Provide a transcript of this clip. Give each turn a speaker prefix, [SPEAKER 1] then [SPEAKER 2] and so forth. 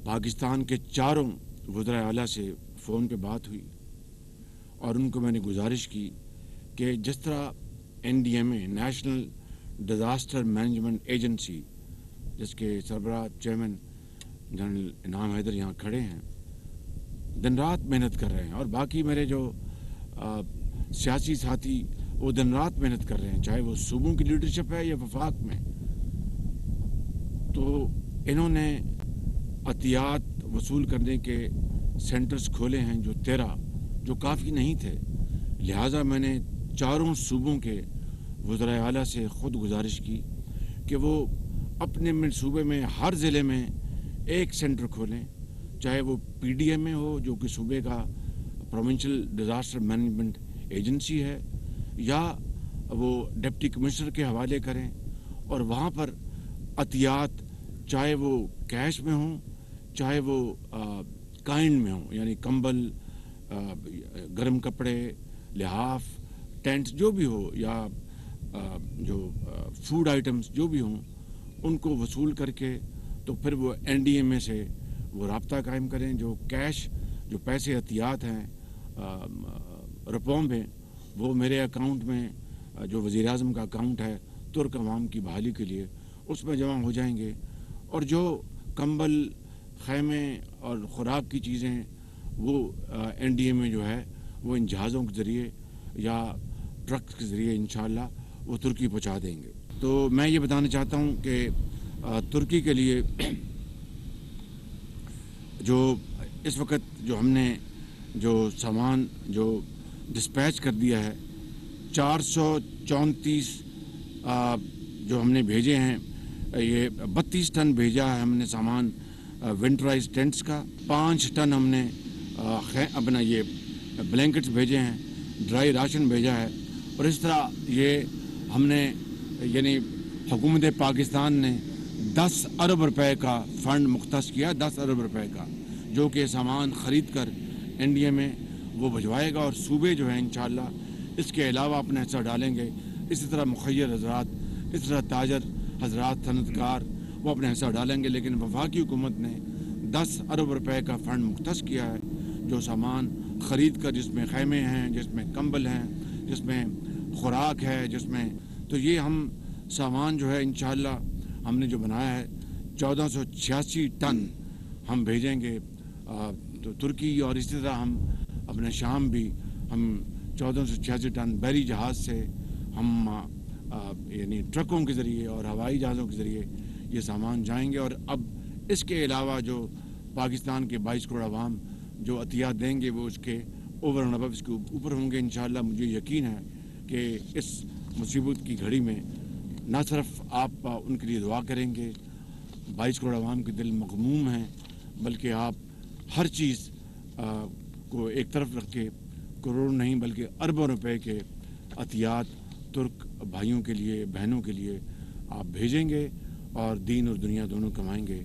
[SPEAKER 1] पाकिस्तान के चारों वज़राए आला से फ़ोन पे बात हुई और उनको मैंने गुजारिश की कि जिस तरह NDMA national disaster management agency जिसके सरबराह चेयरमैन जनरल इनाम हैदर यहाँ खड़े हैं, दिन रात मेहनत कर रहे हैं और बाकी मेरे जो सियासी साथी वो दिन रात मेहनत कर रहे हैं, चाहे वो सूबों की लीडरशिप है या वफाक में। तो इन्होंने अतियात वसूल करने के सेंटर्स खोले हैं जो 13, जो काफ़ी नहीं थे। लिहाजा मैंने चारों सूबों के वज़राए आला से ख़ुद गुजारिश की कि वो अपने सूबे में हर ज़िले में एक सेंटर खोलें, चाहे वो PDMA हो जो कि सूबे का प्रोविंशियल डिज़ास्टर मैनेजमेंट एजेंसी है, या वो डिप्टी कमिश्नर के हवाले करें और वहाँ पर अतियात चाहे वो कैश में हों चाहे वो काइंड में हों, यानी कंबल, गर्म कपड़े, लिहाफ, टेंट्स जो भी हो, या जो फूड आइटम्स जो भी हों, उनको वसूल करके तो फिर वो NDMA से वो राब्ता कायम करें। जो कैश, जो पैसे एहतियात हैं रुपयों में, वो मेरे अकाउंट में, जो वज़ीर आज़म का अकाउंट है तुर्क अवाम की बहाली के लिए, उसमें जमा हो जाएंगे। और जो कंबल, खैमे और ख़ुराक की चीज़ें वो NDMA जो है वो इन जहाज़ों के ज़रिए या ट्रक के ज़रिए इंशाअल्लाह वो तुर्की पहुँचा देंगे। तो मैं ये बताना चाहता हूँ कि तुर्की के लिए जो इस वक्त जो हमने जो सामान जो डिस्पैच कर दिया है, 434 जो हमने भेजे हैं, ये 32 टन भेजा है हमने सामान विंटराइज टेंट्स का, 5 टन हमने अपना ये ब्लैंकेट्स भेजे हैं, ड्राई राशन भेजा है। और इस तरह ये हमने यानी हुकूमत पाकिस्तान ने 10 अरब रुपए का फ़ंड मुख्तस किया, 10 अरब रुपए का, जो कि सामान ख़रीद कर NDMA वो भिजवाएगा और सूबे जो है इंशाअल्लाह इसके अलावा अपना हिस्सा डालेंगे। इसी तरह मुखय्यर हज़रात, इस तरह ताजर हज़रात, सनतकार वो अपना हिस्सा डालेंगे। लेकिन वफाकी हुकूमत ने 10 अरब रुपए का फ़ंड मुख्तस किया है, जो सामान ख़रीद कर, जिसमें खैमे हैं, जिसमें कंबल हैं, जिसमें ख़ुराक है, जिसमें तो ये हम सामान जो है इंशाअल्लाह हमने जो बनाया है 1486 टन हम भेजेंगे तो तुर्की। और इसी तरह हम अपने शाम भी हम 1486 टन बहरी जहाज़ से हम यानी ट्रकों के ज़रिए और हवाई जहाज़ों के ज़रिए ये सामान जाएंगे। और अब इसके अलावा जो पाकिस्तान के 22 करोड़ आवाम जो अतियात देंगे वो उसके ओवर एंड अबव इसके ऊपर होंगे इंशाअल्लाह। मुझे यकीन है कि इस मुसीबत की घड़ी में न सिर्फ आप उनके लिए दुआ करेंगे, 22 करोड़ आवाम के दिल मग़मूम हैं, बल्कि आप हर चीज़ को एक तरफ रख के करोड़ नहीं बल्कि अरबों रुपए के अतियात तुर्क भाइयों के लिए, बहनों के लिए आप भेजेंगे और दीन और दुनिया दोनों कमाएंगे।